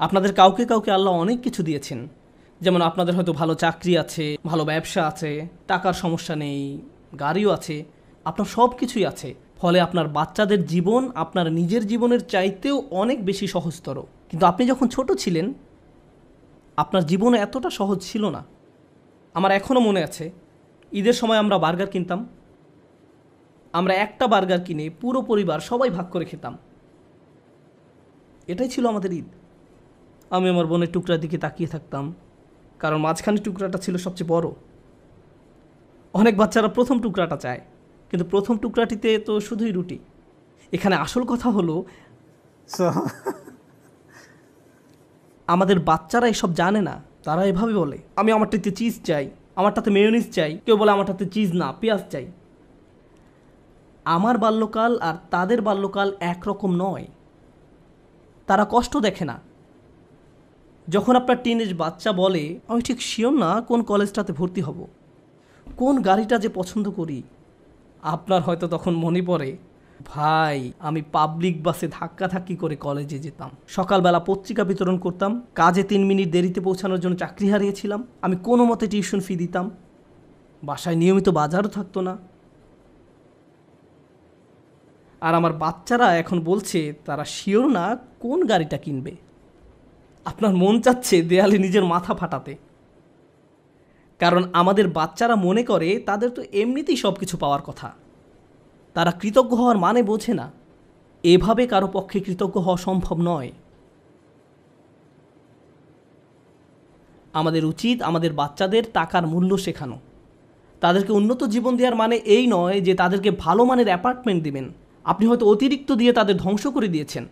আপনাদের কাউকে কাউকে আল্লাহ অনেক কিছু দিয়েছেন। যেমন আপনাদের হয়তো ভালো চাকরি আছে, ভালো ব্যবসা আছে, টাকার সমস্যা নেই, গাড়িও আছে, আপনার সব কিছুই আছে। ফলে আপনার বাচ্চাদের জীবন আপনার নিজের জীবনের চাইতেও অনেক বেশি সহজতর। কিন্তু আপনি যখন ছোট ছিলেন আপনার জীবন এতটা সহজ ছিল না। আমার এখনও মনে আছে, ঈদের সময় আমরা বার্গার কিনতাম। আমরা একটা বার্গার কিনে পুরো পরিবার সবাই ভাগ করে খেতাম। এটাই ছিল আমাদের ঈদ। আমি আমার বোনের টুকরার দিকে তাকিয়ে থাকতাম, কারণ মাঝখানের টুকরাটা ছিল সবচেয়ে বড়। অনেক বাচ্চারা প্রথম টুকরাটা চায়, কিন্তু প্রথম টুকরাটিতে তো শুধুই রুটি। এখানে আসল কথা হলো So, আমাদের বাচ্চারা এসব জানে না। তারা এভাবে বলে, আমি আমারটাতে চিজ চাই, আমারটাতে মেয়োনিজ চাই। কেউ বলে আমারটাতে চিজ না, পেঁয়াজ চাই। আমার বাল্যকাল আর তাদের বাল্যকাল একরকম নয়। তারা কষ্ট দেখে না। যখন আপনার টিনেজ বাচ্চা বলে, আমি ঠিক শিওর না কোন কলেজটাতে ভর্তি হব, কোন গাড়িটা যে পছন্দ করি, আপনার হয়তো তখন মনে পড়ে, ভাই আমি পাবলিক বাসে ধাক্কাধাক্কি করে কলেজে যেতাম, সকালবেলা পত্রিকা বিতরণ করতাম, কাজে 3 মিনিট দেরিতে পৌঁছানোর জন্য চাকরি হারিয়েছিলাম, আমি কোনো মতে টিউশন ফি দিতাম, বাসায় নিয়মিত বাজারও থাকতো না। আর আমার বাচ্চারা এখন বলছে তারা শিওর না কোন গাড়িটা কিনবে। আপনার মন চাচ্ছে দেয়ালে নিজের মাথা ফাটাতে। কারণ আমাদের বাচ্চারা মনে করে তাদের তো এমনিতেই সব কিছু পাওয়ার কথা। তারা কৃতজ্ঞ হওয়ার মানে বোঝে না। এভাবে কারো পক্ষে কৃতজ্ঞ হওয়া সম্ভব নয়। আমাদের উচিত আমাদের বাচ্চাদের টাকার মূল্য শেখানো। তাদেরকে উন্নত জীবন দেওয়ার মানে এই নয় যে তাদেরকে ভালো মানের অ্যাপার্টমেন্ট দিবেন। আপনি হয়তো অতিরিক্ত দিয়ে তাদের ধ্বংস করে দিয়েছেন।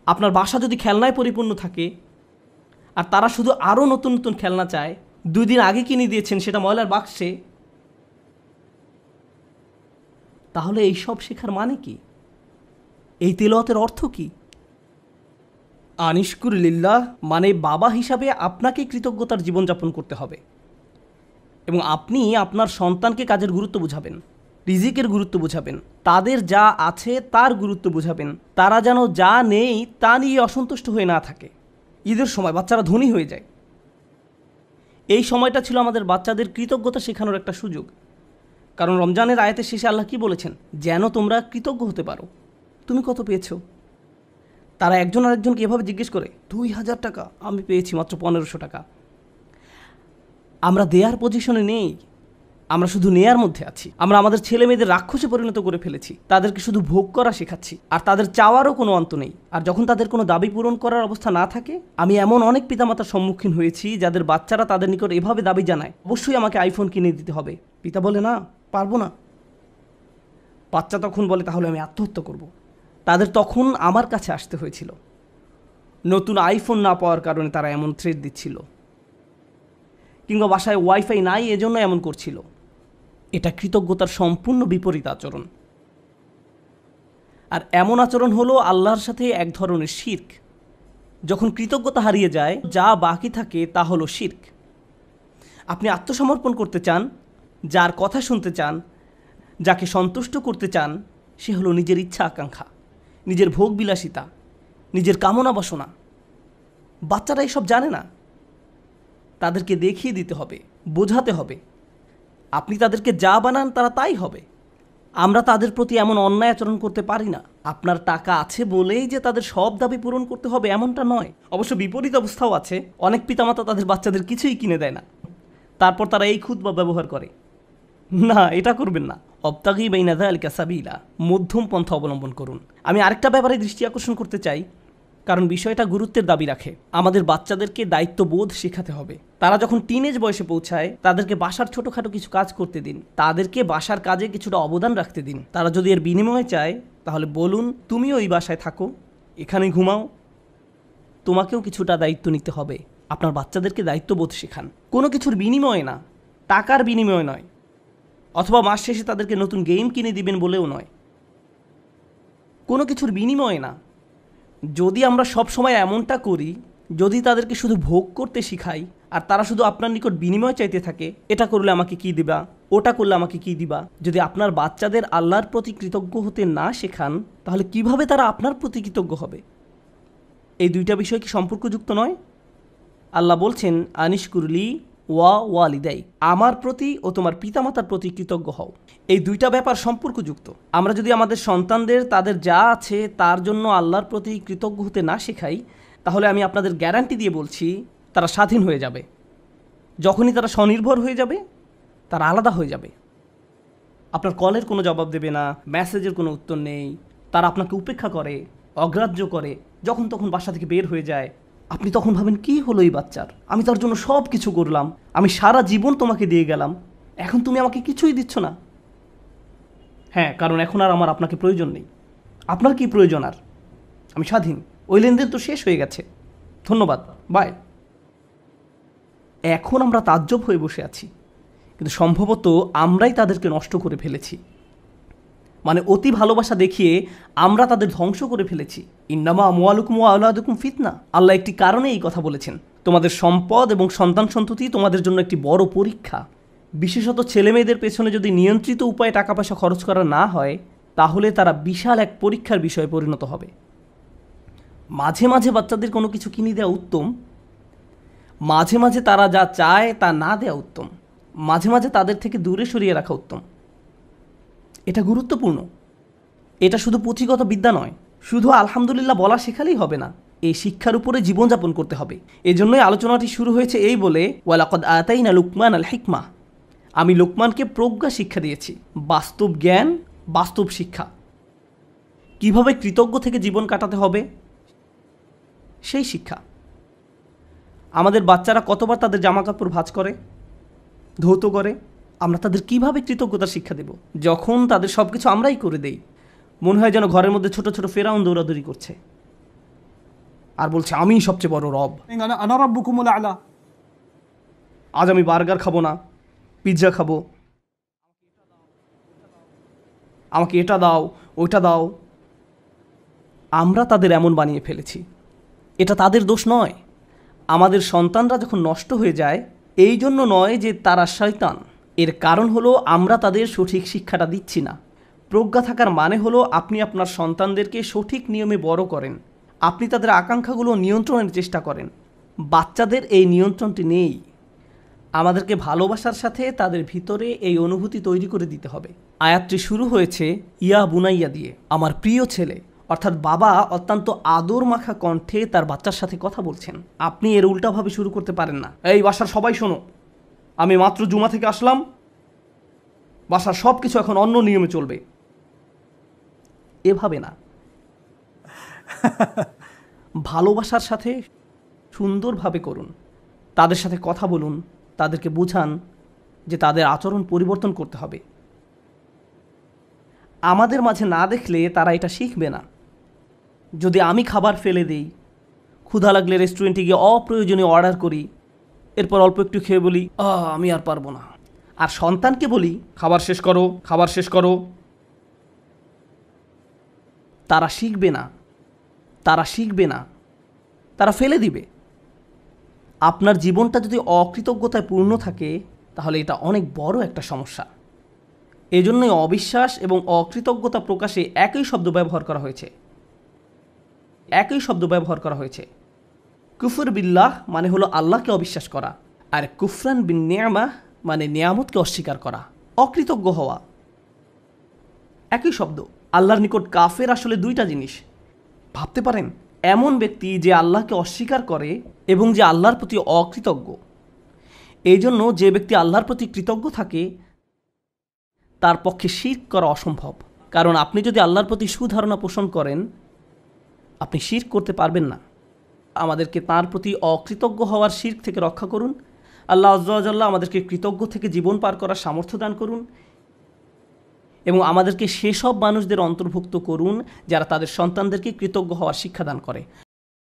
আপনার বাসা যদি খেলনায় পরিপূর্ণ থাকে আর তারা শুধু আরও নতুন নতুন খেলনা চায়, 2 দিন আগে কিনে দিয়েছেন সেটা ময়লার বাক্সে, তাহলে এই সব শেখার মানে কি? এই তিলাওয়াতের অর্থ কি? আনিশকুর লিল্লাহ মানে বাবা হিসাবে আপনাকে কৃতজ্ঞতার জীবনযাপন করতে হবে, এবং আপনি আপনার সন্তানকে কাজের গুরুত্ব বোঝাবেন, রিজিকের গুরুত্ব বোঝাবেন, তাদের যা আছে তার গুরুত্ব বোঝাবেন। তারা যেন যা নেই তা নিয়ে অসন্তুষ্ট হয়ে না থাকে। ঈদের সময় বাচ্চারা ধনী হয়ে যায়। এই সময়টা ছিল আমাদের বাচ্চাদের কৃতজ্ঞতা শেখানোর একটা সুযোগ। কারণ রমজানের আয়াতের শেষে আল্লাহ কি বলেছেন? যেন তোমরা কৃতজ্ঞ হতে পারো। তুমি কত পেয়েছো? তারা একজন আরেকজনকে এভাবে জিজ্ঞেস করে, 2000 টাকা, আমি পেয়েছি মাত্র 1500 টাকা। আমরা দেয়ার পজিশনে নেই, আমরা শুধু নেয়ার মধ্যে আছি। আমরা আমাদের ছেলে মেয়েদের রাক্ষসে পরিণত করে ফেলেছি। তাদেরকে শুধু ভোগ করা শেখাচ্ছি, আর তাদের চাওয়ারও কোনো অন্ত নেই। আর যখন তাদের কোনো দাবি পূরণ করার অবস্থা না থাকে, আমি এমন অনেক পিতামাতার সম্মুখীন হয়েছি যাদের বাচ্চারা তাদের নিকট এভাবে দাবি জানায়, অবশ্যই আমাকে আইফোন কিনে দিতে হবে। পিতা বলে, না, পারবো না। বাচ্চা তখন বলে, তাহলে আমি আত্মহত্যা করব। তাদের তখন আমার কাছে আসতে হয়েছিল। নতুন আইফোন না পাওয়ার কারণে তারা এমন থ্রেট দিচ্ছিল, কিংবা বাসায় ওয়াইফাই নাই এজন্য এমন করছিল। এটা কৃতজ্ঞতার সম্পূর্ণ বিপরীত আচরণ। আর এমন আচরণ হলো আল্লাহর সাথে এক ধরনের শিরক। যখন কৃতজ্ঞতা হারিয়ে যায়, যা বাকি থাকে তা হলো শিরক। আপনি আত্মসমর্পণ করতে চান, যার কথা শুনতে চান, যাকে সন্তুষ্ট করতে চান, সে হলো নিজের ইচ্ছা আকাঙ্ক্ষা, নিজের ভোগ বিলাসিতা, নিজের কামনা বাসনা। বাচ্চারা এসব জানে না। তাদেরকে দেখিয়ে দিতে হবে, বোঝাতে হবে। আপনি তাদেরকে যা বানান তারা তাই হবে। আমরা তাদের প্রতি এমন অন্যায় আচরণ করতে পারি না। আপনার টাকা আছে বলেই যে তাদের সব দাবি পূরণ করতে হবে এমনটা নয়। অবশ্য বিপরীত অবস্থাও আছে। অনেক পিতামাতা তাদের বাচ্চাদের কিছুই কিনে দেয় না, তারপর তারা এই খুতবা ব্যবহার করে। না, এটা করবেন না। অবতাগি বাইনা যালিকা সাবিলা, মধ্যম পন্থা অবলম্বন করুন। আমি আরেকটা ব্যাপারে দৃষ্টি আকর্ষণ করতে চাই, কারণ বিষয়টা গুরুত্বের দাবি রাখে। আমাদের বাচ্চাদেরকে দায়িত্ববোধ শেখাতে হবে। তারা যখন টিনেজ বয়সে পৌঁছায়, তাদেরকে বাসার ছোটোখাটো কিছু কাজ করতে দিন, তাদেরকে বাসার কাজে কিছুটা অবদান রাখতে দিন। তারা যদি এর বিনিময়ে চায়, তাহলে বলুন, তুমিও এই বাসায় থাকো, এখানে ঘুমাও, তোমাকেও কিছুটা দায়িত্ব নিতে হবে। আপনার বাচ্চাদেরকে দায়িত্ববোধ শেখান, কোনো কিছুর বিনিময়ে না, টাকার বিনিময়ে নয়, অথবা মাস শেষে তাদেরকে নতুন গেম কিনে দিবেন বলেও নয়, কোনো কিছুর বিনিময়ে না। যদি আমরা সব সময় এমনটা করি, যদি তাদেরকে শুধু ভোগ করতে শিখাই আর তারা শুধু আপনার নিকট বিনিময় চাইতে থাকে, এটা করলে আমাকে কি দিবা, ওটা করলে আমাকে কি দিবা, যদি আপনার বাচ্চাদের আল্লাহর প্রতি কৃতজ্ঞ হতে না শেখান, তাহলে কিভাবে তারা আপনার প্রতি কৃতজ্ঞ হবে? এই দুইটা বিষয় কি সম্পর্কযুক্ত নয়? আল্লাহ বলছেন আনিশকুরলি ওয়া ওয়ালিদাই, আমার প্রতি ও তোমার পিতামাতার প্রতি কৃতজ্ঞ হও। এই দুইটা ব্যাপার সম্পর্কযুক্ত। আমরা যদি আমাদের সন্তানদের তাদের যা আছে তার জন্য আল্লাহর প্রতি কৃতজ্ঞ হতে না শেখাই, তাহলে আমি আপনাদের গ্যারান্টি দিয়ে বলছি তারা স্বাধীন হয়ে যাবে। যখনই তারা স্বনির্ভর হয়ে যাবে, তারা আলাদা হয়ে যাবে। আপনার কলের কোনো জবাব দেবে না, মেসেজের কোনো উত্তর নেই, তারা আপনাকে উপেক্ষা করে, অগ্রাহ্য করে, যখন তখন বাসা থেকে বের হয়ে যায়। আপনি তখন ভাবেন কি হলো এই বাচ্চার, আমি তার জন্য সব কিছু করলাম, আমি সারা জীবন তোমাকে দিয়ে গেলাম, এখন তুমি আমাকে কিছুই দিচ্ছ না। হ্যাঁ, কারণ এখন আর আমার আপনাকে প্রয়োজন নেই। আপনার কি প্রয়োজন আর? আমি স্বাধীন, ওই লেনদেন তো শেষ হয়ে গেছে, ধন্যবাদ, বাই। এখন আমরা তাজ্জব হয়ে বসে আছি, কিন্তু সম্ভবত আমরাই তাদেরকে নষ্ট করে ফেলেছি। মানে অতি ভালোবাসা দেখিয়ে আমরা তাদের ধ্বংস করে ফেলেছি। ইন্নামা আমওয়ালুকুম ওয়া আওলাদুকুম ফিতনা, আল্লাহ একটি কারণে এই কথা বলেছেন। তোমাদের সম্পদ এবং সন্তান সন্ততি তোমাদের জন্য একটি বড় পরীক্ষা। বিশেষত ছেলেমেয়েদের পেছনে যদি নিয়ন্ত্রিত উপায়ে টাকা পয়সা খরচ করা না হয়, তাহলে তারা বিশাল এক পরীক্ষার বিষয়ে পরিণত হবে। মাঝে মাঝে বাচ্চাদের কোনো কিছু কিনে দেওয়া উত্তম, মাঝে মাঝে তারা যা চায় তা না দেওয়া উত্তম, মাঝে মাঝে তাদের থেকে দূরে সরিয়ে রাখা উত্তম। এটা গুরুত্বপূর্ণ। এটা শুধু পুঁথিগত বিদ্যা নয়, শুধু আলহামদুলিল্লাহ বলা শেখালেই হবে না, এই শিক্ষার উপরে জীবনযাপন করতে হবে। এজন্যই আলোচনাটি শুরু হয়েছে এই বলে, ওয়ালাকাদ আতাইনা লুকমান আল হিকমা, আমি লোকমানকে প্রজ্ঞা শিক্ষা দিয়েছি, বাস্তব জ্ঞান, বাস্তব শিক্ষা। কিভাবে কৃতজ্ঞ থেকে জীবন কাটাতে হবে সেই শিক্ষা। আমাদের বাচ্চারা কতবার তাদের জামাকাপড় ভাঁজ করে, ধৌত করে, আমরা তাদের কিভাবে কৃতজ্ঞতার শিক্ষা দেব যখন তাদের সব কিছু আমরাই করে দেই? মনে হয় যেন ঘরের মধ্যে ছোট ছোট ফেরাউন দৌড়াদৌড়ি করছে আর বলছে আমি সবচেয়ে বড় রব, আনা রাব্বুকুমুল আ'লা। আজ আমি বার্গার খাবো না, পিৎজা খাবো, আমাকে এটা দাও, ওইটা দাও। আমরা তাদের এমন বানিয়ে ফেলেছি। এটা তাদের দোষ নয়। আমাদের সন্তানরা যখন নষ্ট হয়ে যায়, এই জন্য নয় যে তারা শয়তান, এর কারণ হলো আমরা তাদের সঠিক শিক্ষাটা দিচ্ছি না। প্রজ্ঞা থাকার মানে হলো আপনি আপনার সন্তানদেরকে সঠিক নিয়মে বড় করেন, আপনি তাদের আকাঙ্ক্ষাগুলো নিয়ন্ত্রণের চেষ্টা করেন। বাচ্চাদের এই নিয়ন্ত্রণটি নেই। আমাদেরকে ভালোবাসার সাথে তাদের ভিতরে এই অনুভূতি তৈরি করে দিতে হবে। আয়াতটি শুরু হয়েছে ইয়া বুনাইয়া দিয়ে, আমার প্রিয় ছেলে, অর্থাৎ বাবা অত্যন্ত আদর মাখা কণ্ঠে তার বাচ্চার সাথে কথা বলছেন। আপনি এর উল্টাভাবে শুরু করতে পারেন না, এই বাসার সবাই শোনো, আমি মাত্র জুমা থেকে আসলাম, বাসার সব কিছু এখন অন্য নিয়মে চলবে। এভাবে না। ভালোবাসার সাথে সুন্দরভাবে করুন, তাদের সাথে কথা বলুন, তাদেরকে বুঝান যে তাদের আচরণ পরিবর্তন করতে হবে। আমাদের মাঝে না দেখলে তারা এটা শিখবে না। যদি আমি খাবার ফেলে দিই, ক্ষুধা লাগলে রেস্টুরেন্টে গিয়ে অপ্রয়োজনীয় অর্ডার করি, এরপর অল্প একটু খেয়ে বলি আমি আর পারবো না, আর সন্তানকে বলি খাবার শেষ করো, খাবার শেষ করো, তারা শিখবে না, তারা শিখবে না, তারা ফেলে দিবে। আপনার জীবনটা যদি অকৃতজ্ঞতায় পূর্ণ থাকে, তাহলে এটা অনেক বড় একটা সমস্যা। এজন্যই অবিশ্বাস এবং অকৃতজ্ঞতা প্রকাশে একই শব্দ ব্যবহার করা হয়েছে, একই শব্দ ব্যবহার করা হয়েছে। কুফর বিল্লাহ মানে হলো আল্লাহকে অবিশ্বাস করা, আর কুফরান বিন নিয়ামাহ মানে নিয়ামতকে অস্বীকার করা, অকৃতজ্ঞ হওয়া। একই শব্দ। আল্লাহর নিকট কাফের আসলে দুইটা জিনিস। ভাবতে পারেন, এমন ব্যক্তি যে আল্লাহকে অস্বীকার করে এবং যে আল্লাহর প্রতি অকৃতজ্ঞ। এই জন্য যে ব্যক্তি আল্লাহর প্রতি কৃতজ্ঞ থাকে, তার পক্ষে শিরক করা অসম্ভব। কারণ আপনি যদি আল্লাহর প্রতি সুধারণা পোষণ করেন, আপনি শিরক করতে পারবেন না। আমাদেরকে তার প্রতি অকৃতজ্ঞ হওয়ার শিরক থেকে রক্ষা করুন। আল্লাহ আজ্জা ওয়া জাল্লা আমাদেরকে কৃতজ্ঞ থেকে জীবন পার করার সামর্থ্য দান করুন এবং আমাদেরকে সেসব মানুষদের অন্তর্ভুক্ত করুন যারা তাদের সন্তানদেরকে কৃতজ্ঞ হওয়ার শিক্ষা দান করে।